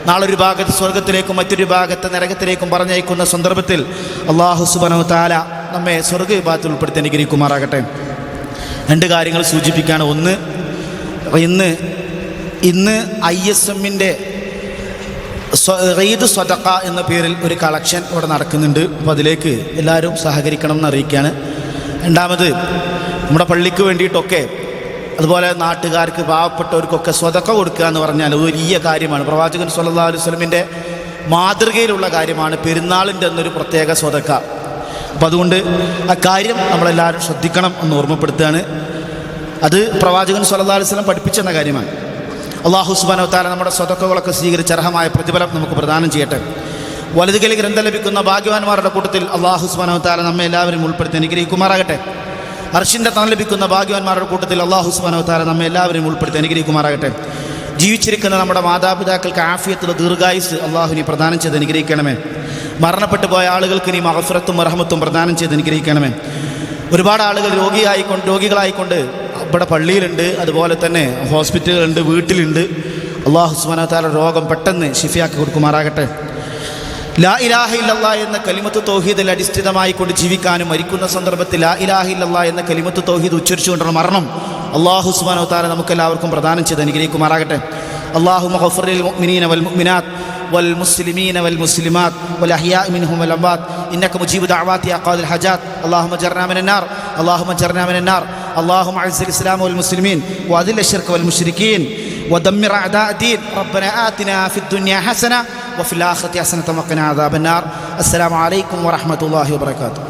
നാളൊരു ഭാഗത്ത് സ്വർഗത്തിലേക്കും മറ്റൊരു ഭാഗത്ത് നരകത്തിലേക്കും പറഞ്ഞയക്കുന്ന സന്ദർഭത്തിൽ അല്ലാഹു സുബ്ഹാനഹു വ തആല നമ്മെ സ്വർഗ്ഗവിഭാഗത്തിൽ ഉൾപ്പെടുത്തി അനുഗ്രഹിക്കുമാറാകട്ടെ. 2 കാര്യങ്ങൾ സൂചിപ്പിക്കുകയാണ്. ഒന്ന്, ഇന്ന് ISMൻ്റെ ഈദ് സ്വതക്ക എന്ന പേരിൽ ഒരു കളക്ഷൻ ഇവിടെ നടക്കുന്നുണ്ട്. അപ്പോൾ അതിലേക്ക് എല്ലാവരും സഹകരിക്കണം എന്ന് അറിയിക്കുകയാണ്. രണ്ടാമത് നമ്മുടെ പള്ളിക്ക് വേണ്ടിയിട്ടൊക്കെ അതുപോലെ നാട്ടുകാർക്ക് പാവപ്പെട്ടവർക്കൊക്കെ സ്വതക്ക കൊടുക്കുക എന്ന് പറഞ്ഞാൽ ഒരു വലിയ കാര്യമാണ്. പ്രവാചകൻ സ്വല്ലല്ലാഹു അലൈഹി വസല്ലമിൻ്റെ മാതൃകയിലുള്ള കാര്യമാണ് പെരുന്നാളിൻ്റെ എന്നൊരു പ്രത്യേക സ്വതക്ക. അപ്പോൾ അതുകൊണ്ട് ആ കാര്യം നമ്മളെല്ലാവരും ശ്രദ്ധിക്കണം എന്ന് ഓർമ്മപ്പെടുത്തുകയാണ്. അത് പ്രവാചകൻ സ്വല്ലല്ലാഹു അലൈഹി വസല്ലം പഠിപ്പിച്ചെന്ന കാര്യമാണ്. അല്ലാഹു സുബ്ഹാനഹു വ തആല നമ്മുടെ സ്വതക്കകളൊക്കെ സ്വീകരിച്ച് അർഹമായ പ്രതിഫലം നമുക്ക് പ്രദാനം ചെയ്യട്ടെ. വലതുകൈ ഗ്രന്ഥം ലഭിക്കുന്ന ഭാഗ്യവാന്മാരുടെ കൂട്ടത്തിൽ അല്ലാഹു സുബ്ഹാനഹു വ തആല നമ്മെ എല്ലാവരും ഉൾപ്പെടുത്തി അനുഗ്രഹിക്കുമാറാകട്ടെ. അർശിൻ്റെ തണൽ ലഭിക്കുന്ന ഭാഗ്യവാന്മാരുടെ കൂട്ടത്തിൽ അല്ലാഹു സുബ്ഹാനഹു വ തആല നമ്മെ എല്ലാവരും ഉൾപ്പെടുത്തി അനുഗ്രഹിക്കുമാറാകട്ടെ. ജീവിച്ചിരിക്കുന്ന നമ്മുടെ മാതാപിതാക്കൾക്ക് ആഫിയത്തുള്ള ദീർഘായുസ് അല്ലാഹു നീ പ്രദാനം ചെയ്ത് അനുഗ്രഹിക്കണമേ. മരണപ്പെട്ടു പോയ ആളുകൾക്ക് നീ മഗ്ഫിറത്തും റഹ്മത്തും പ്രദാനം ചെയ്ത് അനുഗ്രഹിക്കണമേ. ഒരുപാട് ആളുകൾ രോഗികളായിക്കൊണ്ട് ഇവിടെ പള്ളിയിലുണ്ട്, അതുപോലെ തന്നെ ഹോസ്പിറ്റലുകളുണ്ട്, വീട്ടിലുണ്ട്. അല്ലാഹു സുബ്ഹാനഹു വ തആല രോഗം പെട്ടെന്ന് ശിഫയാക്കി കൊടുക്കുമാറാകട്ടെ. ലാ ഇലാഹ ഇല്ലല്ലാഹ് എന്ന കലിമത്ത് തൗഹീദിൽ അടിസ്ഥിതമായി കൊണ്ട് ജീവിക്കാനും മരിക്കുന്ന സന്ദർഭത്തിൽ ലാ ഇലാഹ ഇല്ലല്ലാഹ് എന്ന കലിമത്ത് തൗഹീദ് ഉച്ചരിച്ചുകൊണ്ടുള്ള മരണം അല്ലാഹു സുബ്ഹാനഹു വ തആല നമുക്കെല്ലാവർക്കും പ്രദാനം ചെയ്ത് അനുഗ്രഹിക്കുമാറാകട്ടെ. അല്ലാഹുമ്മ ഗഫിർ ലിൽ മുഅ്മിനീന വൽ മുഅ്മിനാത്ത് വൽ മുസ്ലിമീന വൽ മുസ്ലിമാത്ത് വൽ അഹ്യാഇ മിൻഹും വൽ അംവാത്ത് ഇന്നക മുജീബു ദഅവാതി യാ ഖാദിൽ ഹജാത്ത് اللهم اجرنا من النار اللهم اجرنا من النار اللهم اعز الاسلام والمسلمين واذل الشرك والمشركين ودمر اعداء الدين ربنا آتنا في الدنيا حسنه وفي الاخره حسنه وقنا عذاب النار. السلام عليكم ورحمه الله وبركاته.